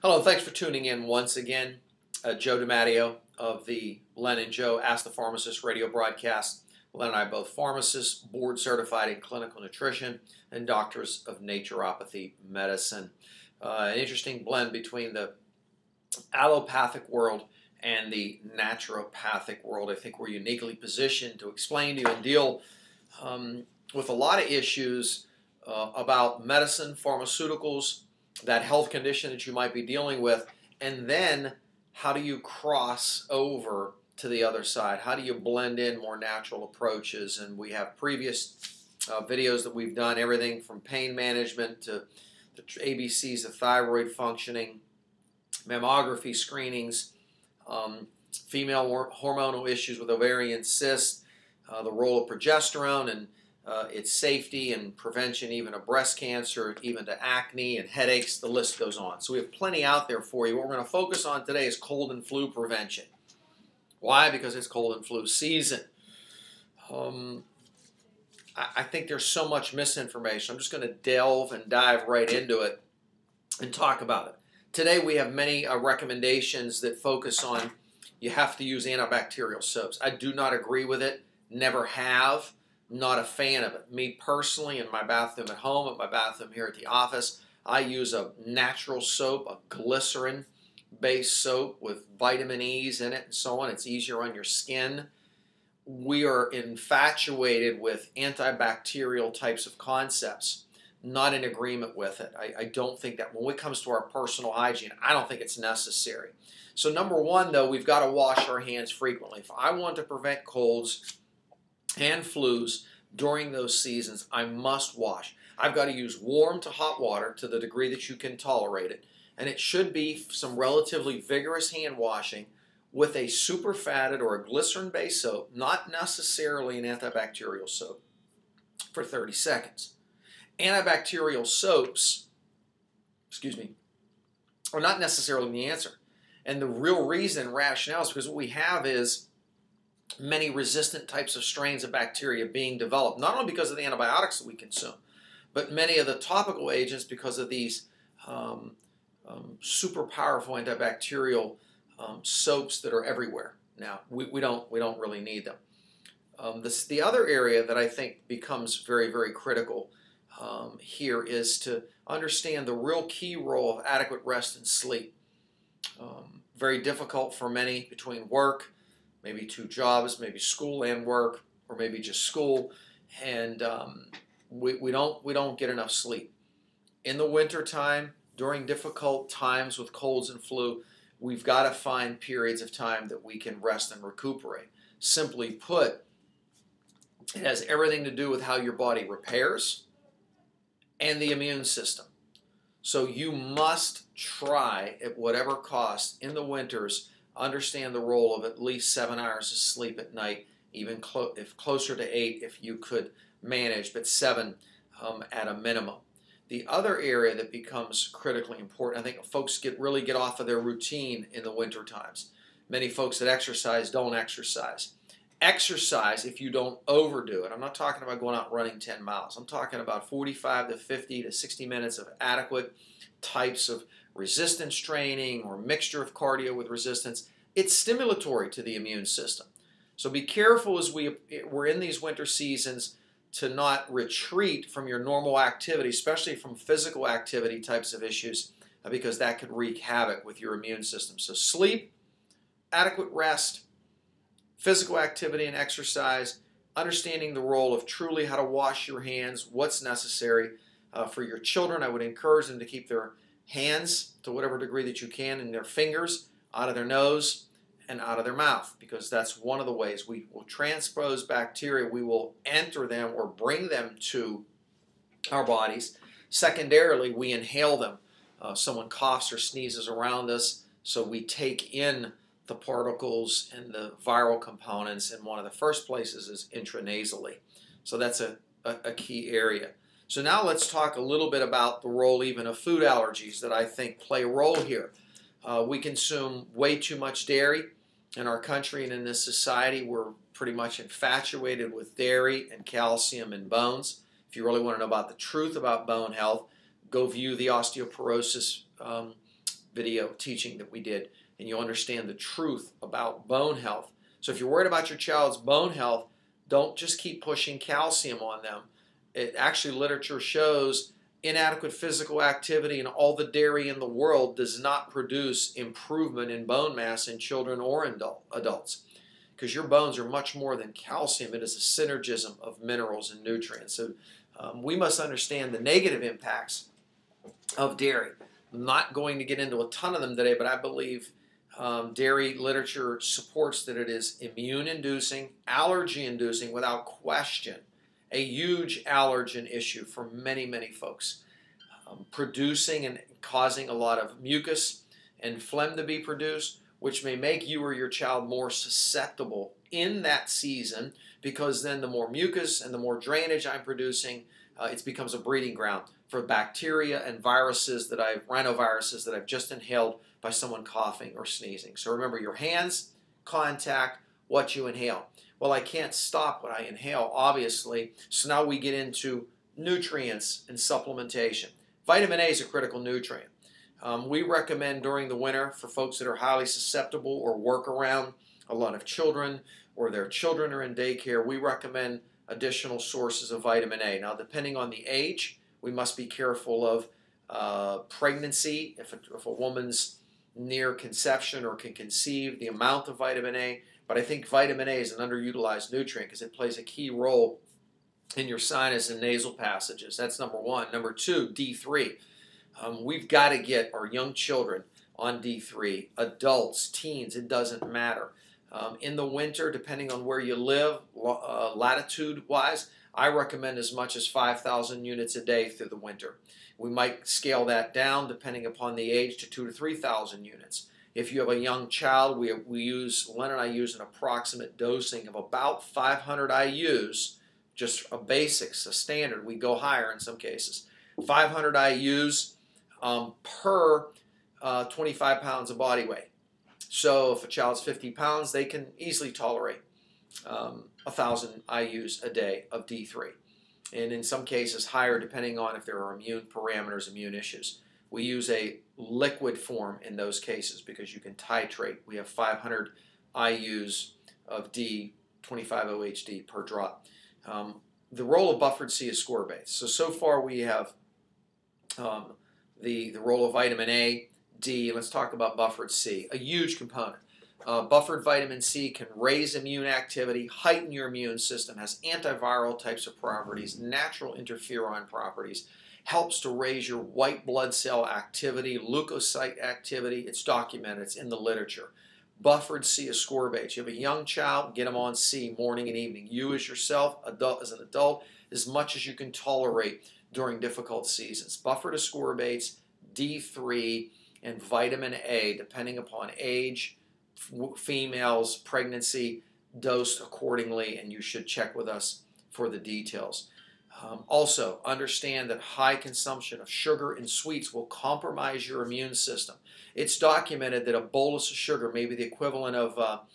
Hello, thanks for tuning in once again. Joe DiMatteo of the Len and Joe Ask the Pharmacist radio broadcast. Len and I are both pharmacists, board certified in clinical nutrition, and doctors of naturopathy medicine. An interesting blend between the allopathic world and the naturopathic world. I think we're uniquely positioned to explain to you and deal with a lot of issues about medicine, pharmaceuticals, that health condition that you might be dealing with, and then how do you cross over to the other side? How do you blend in more natural approaches? And we have previous videos that we've done, everything from pain management to the ABCs of thyroid functioning, mammography screenings, female hormonal issues with ovarian cysts, the role of progesterone and its safety and prevention even of breast cancer, even to acne and headaches, the list goes on. So we have plenty out there for you. What we're going to focus on today is cold and flu prevention. Why? Because it's cold and flu season. I think there's so much misinformation. I'm just going to delve and dive right into it and talk about it. Today we have many recommendations that focus on you have to use antibacterial soaps. I do not agree with it, never have. Not a fan of it. Me personally, in my bathroom at home, at my bathroom here at the office, I use a natural soap, a glycerin-based soap with vitamin E's in it and so on. It's easier on your skin. We are infatuated with antibacterial types of concepts. Not in agreement with it. I don't think that when it comes to our personal hygiene, I don't think it's necessary. So number one, though, we've got to wash our hands frequently. If I want to prevent colds and flus during those seasons, I must wash. I've got to use warm to hot water to the degree that you can tolerate it, and it should be some relatively vigorous hand washing with a super fatted or a glycerin-based soap, not necessarily an antibacterial soap, for 30 seconds. Antibacterial soaps, are not necessarily the answer. And the real reason, rationale, is because what we have is many resistant types of strains of bacteria being developed, not only because of the antibiotics that we consume, but many of the topical agents because of these super powerful antibacterial soaps that are everywhere. Now, we don't really need them. The other area that I think becomes very, very critical here is to understand the real key role of adequate rest and sleep. Very difficult for many between work, maybe two jobs, maybe school and work, or maybe just school, and we don't get enough sleep. In the wintertime, during difficult times with colds and flu, we've got to find periods of time that we can rest and recuperate. Simply put, it has everything to do with how your body repairs and the immune system. So you must try, at whatever cost, in the winters, understand the role of at least 7 hours of sleep at night, even if closer to 8 if you could manage, but 7 at a minimum. The other area that becomes critically important, I think folks really get off of their routine in the winter times. Many folks that exercise don't exercise. Exercise if you don't overdo it. I'm not talking about going out running 10 miles. I'm talking about 45 to 50 to 60 minutes of adequate types of resistance training or mixture of cardio with resistance. It's stimulatory to the immune system. So be careful as we're in these winter seasons to not retreat from your normal activity, especially from physical activity types of issues, because that could wreak havoc with your immune system. So sleep, adequate rest, physical activity and exercise, understanding the role of truly how to wash your hands, what's necessary. For your children, I would encourage them to keep their hands, to whatever degree that you can, and their fingers out of their nose and out of their mouth, because that's one of the ways we will transpose bacteria. We will enter them or bring them to our bodies. Secondarily, we inhale them. Someone coughs or sneezes around us, so we take in the particles and the viral components, and one of the first places is intranasally. So that's a key area. So now let's talk a little bit about the role even of food allergies that I think play a role here. We consume way too much dairy in our country and in this society. We're pretty much infatuated with dairy and calcium and bones. If you really want to know about the truth about bone health, go view the osteoporosis video teaching that we did, and you'll understand the truth about bone health. So if you're worried about your child's bone health, don't just keep pushing calcium on them. Actually, literature shows inadequate physical activity and all the dairy in the world does not produce improvement in bone mass in children or adults. Because your bones are much more than calcium. It is a synergism of minerals and nutrients. So we must understand the negative impacts of dairy. I'm not going to get into a ton of them today, but I believe dairy literature supports that it is immune-inducing, allergy-inducing without question, a huge allergen issue for many, many folks. Producing and causing a lot of mucus and phlegm to be produced, which may make you or your child more susceptible in that season, because then the more mucus and the more drainage I'm producing, it becomes a breeding ground for bacteria and viruses rhinoviruses that I've just inhaled by someone coughing or sneezing. So remember, your hands contact what you inhale. Well, I can't stop what I inhale, obviously, so now we get into nutrients and supplementation. Vitamin A is a critical nutrient. We recommend during the winter for folks that are highly susceptible or work around a lot of children or their children are in daycare, we recommend additional sources of vitamin A. Now, depending on the age, we must be careful of pregnancy. If a woman's near conception or can conceive, the amount of vitamin A. But I think vitamin A is an underutilized nutrient because it plays a key role in your sinus and nasal passages. That's number one. Number two, D3. We've got to get our young children on D3, adults, teens, it doesn't matter. In the winter, depending on where you live, latitude-wise, I recommend as much as 5,000 units a day through the winter. We might scale that down depending upon the age to 2,000 to 3,000 units. If you have a young child, Len and I use an approximate dosing of about 500 IUs, just a basics, a standard. We go higher in some cases. 500 IUs per 25 pounds of body weight. So if a child's 50 pounds, they can easily tolerate 1,000 IUs a day of D3. And in some cases higher depending on if there are immune parameters, immune issues. We use a liquid form in those cases because you can titrate. We have 500 IUs of D, 25 OHD per drop. The role of buffered C ascorbates. So far we have the role of vitamin A, D. Let's talk about buffered C, a huge component. Buffered vitamin C can raise immune activity, heighten your immune system, has antiviral types of properties, natural interferon properties, helps to raise your white blood cell activity, leukocyte activity. It's documented. It's in the literature. Buffered C ascorbates. You have a young child, get them on C morning and evening. You as yourself, as an adult, as much as you can tolerate during difficult seasons. Buffered ascorbates, D3, and vitamin A, depending upon age, females, pregnancy, dosed accordingly, and you should check with us for the details. Also, understand that high consumption of sugar and sweets will compromise your immune system. It's documented that a bolus of sugar, maybe the equivalent of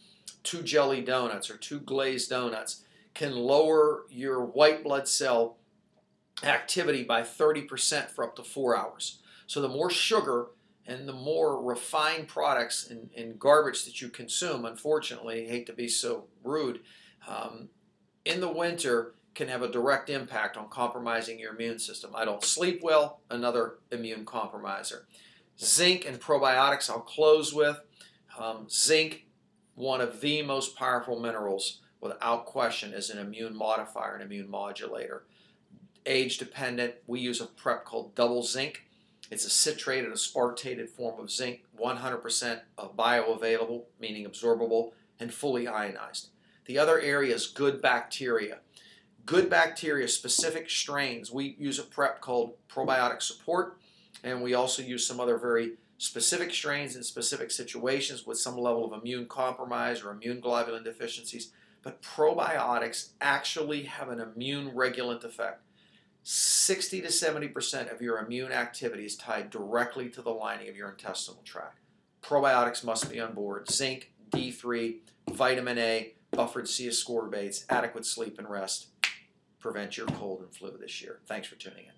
2 jelly donuts or 2 glazed donuts, can lower your white blood cell activity by 30% for up to 4 hours. So the more sugar and the more refined products and garbage that you consume, unfortunately, I hate to be so rude, in the winter can have a direct impact on compromising your immune system. I don't sleep well, another immune compromiser. Zinc and probiotics I'll close with. Zinc, one of the most powerful minerals without question, is an immune modifier and immune modulator. Age dependent, we use a prep called double zinc. It's a citrated, aspartated form of zinc, 100% bioavailable, meaning absorbable, and fully ionized. The other area is good bacteria. Good bacteria, specific strains. We use a prep called probiotic support, and we also use some other very specific strains in specific situations with some level of immune compromise or immune globulin deficiencies. But probiotics actually have an immune regulant effect. 60 to 70% of your immune activity is tied directly to the lining of your intestinal tract. Probiotics must be on board. Zinc, D3, vitamin A, buffered C ascorbates, adequate sleep and rest. Prevent your cold and flu this year. Thanks for tuning in.